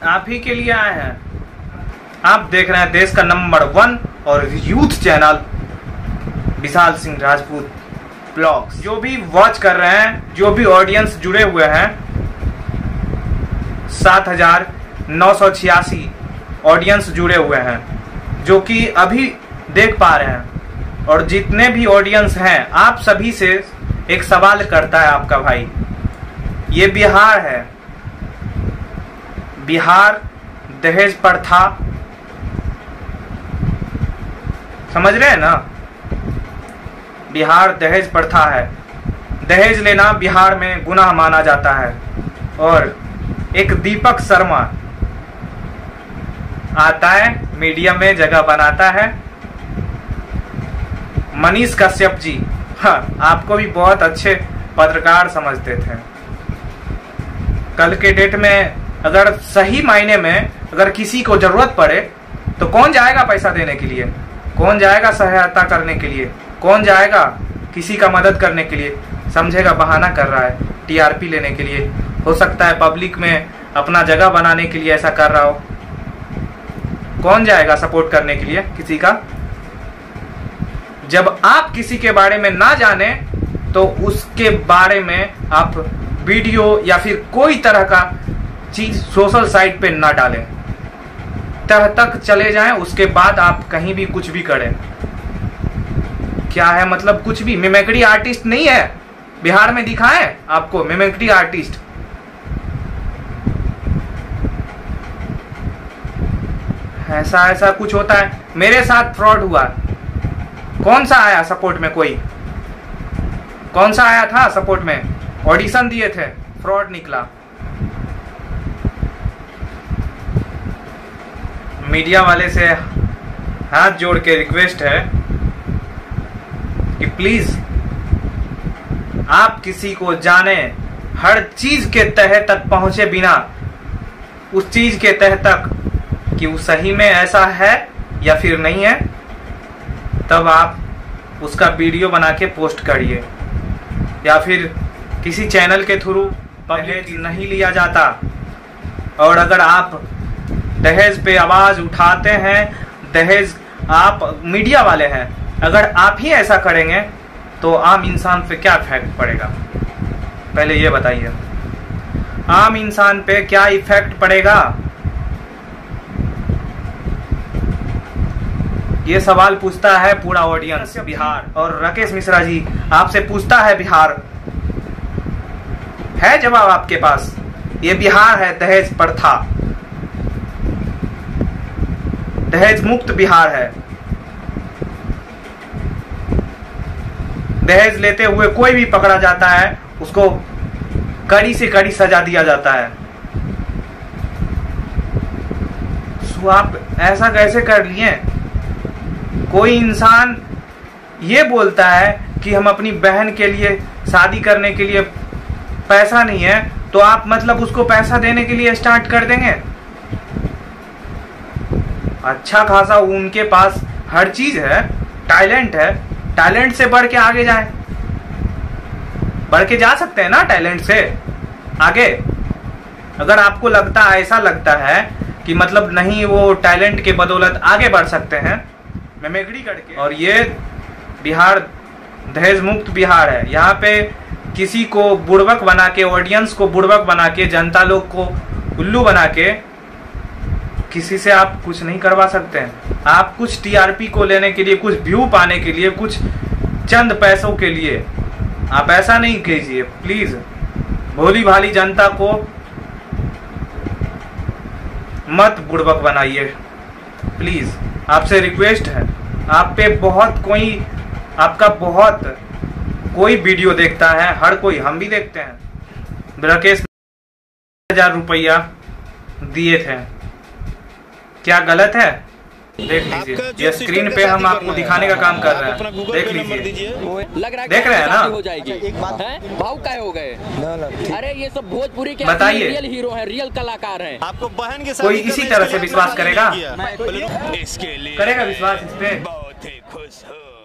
आप ही के लिए आए हैं। आप देख रहे हैं देश का नंबर 1 और youth channel Vishal Singh Rajput blogs. जो भी वॉच कर रहे हैं, जो भी ऑडियंस जुड़े हुए हैं, 7,986 ऑडियंस जुड़े हुए हैं जो कि अभी देख पा रहे हैं। और जितने भी ऑडियंस हैं, आप सभी से एक सवाल करता है आपका भाई। ये बिहार है, बिहार दहेज प्रथा, समझ रहे हैं ना? बिहार दहेज प्रथा है। दहेज लेना बिहार में गुनाह माना जाता है। और एक दीपक शर्मा आता है, मीडिया में जगह बनाता है। मनीष कश्यप जी, हाँ, आपको भी बहुत अच्छे पत्रकार समझते थे। कल के डेट में अगर सही मायने में अगर किसी को जरूरत पड़े तो कौन जाएगा पैसा देने के लिए? कौन जाएगा सहायता करने के लिए? कौन जाएगा किसी का मदद करने के लिए? समझेगा बहाना कर रहा है टीआरपी लेने के लिए। हो सकता है पब्लिक में अपना जगह बनाने के लिए ऐसा कर रहा हो। कौन जाएगा सपोर्ट करने के लिए किसी का? जब आप किसी के बारे में ना जाने तो उसके बारे में आप वीडियो या फिर कोई तरह का चीज सोशल साइट पे ना डालें। तह तक चले जाएं, उसके बाद आप कहीं भी कुछ भी करें। क्या है मतलब कुछ भी? मिमिक्री आर्टिस्ट नहीं है बिहार में, दिखाएं आपको मिमिक्री आर्टिस्ट। ऐसा कुछ होता है। मेरे साथ फ्रॉड हुआ। कौन सा आया सपोर्ट में? कोई कौन सा आया था सपोर्ट में? ऑडिशन दिए थे, फ्रॉड निकला। मीडिया वाले से हाथ जोड़ के रिक्वेस्ट है कि प्लीज आप किसी को जाने, हर चीज के तह तक पहुंचे बिना, उस चीज के तह तक कि वो सही में ऐसा है या फिर नहीं है, तब आप उसका वीडियो बना के पोस्ट करिए। या फिर किसी चैनल के थ्रू दहेज नहीं लिया जाता। और अगर आप दहेज पे आवाज उठाते हैं, दहेज, आप मीडिया वाले हैं, अगर आप ही ऐसा करेंगे तो आम इंसान पे क्या इफेक्ट पड़ेगा? पहले ये बताइए, आम इंसान पे क्या इफेक्ट पड़ेगा? ये सवाल पूछता है पूरा ऑडियंस बिहार। और राकेश मिश्रा जी आपसे पूछता है बिहार, है जवाब आपके पास? ये बिहार है, दहेज प्रथा, दहेज मुक्त बिहार है। दहेज लेते हुए कोई भी पकड़ा जाता है, उसको कड़ी से कड़ी सजा दिया जाता है। सो आप ऐसा कैसे कर लिए? कोई इंसान ये बोलता है कि हम अपनी बहन के लिए शादी करने के लिए पैसा नहीं है, तो आप मतलब उसको पैसा देने के लिए स्टार्ट कर देंगे? अच्छा खासा उनके पास हर चीज है, टैलेंट है, टैलेंट से बढ़ के आगे जाए। बढ़ के जा सकते हैं ना टैलेंट से आगे। अगर आपको लगता है, ऐसा लगता है कि मतलब नहीं, वो टैलेंट के बदौलत आगे बढ़ सकते हैं मिमिक्री करके। और ये बिहार दहेज मुक्त बिहार है। यहाँ पे किसी को बुड़बक बना के, ऑडियंस को बुड़बक बना के, जनता लोग को उल्लू बना के किसी से आप कुछ नहीं करवा सकते हैं। आप कुछ टीआरपी को लेने के लिए, कुछ व्यू पाने के लिए, कुछ चंद पैसों के लिए आप ऐसा नहीं कीजिए प्लीज। भोली भाली जनता को मत बुड़बक बनाइए प्लीज, आपसे रिक्वेस्ट है। आप पे बहुत कोई, आपका बहुत कोई वीडियो देखता है, हर कोई, हम भी देखते हैं। राकेश 1000 रुपया दिए थे, क्या गलत है? देख लीजिए, ये स्क्रीन पे हम आपको दिखाने का काम कर रहे हैं, देख लीजिए। देख रहे हैं ना? हो जाएगी। भाव काय हो गए? अरे ये सब भोजपुरी के बताइए, रियल हीरो हैं, रियल कलाकार हैं। आपको बहन के कोई इसी तरह से विश्वास करेगा? इसके लिए करेगा विश्वास इस पे? बहुत ही खुश हो।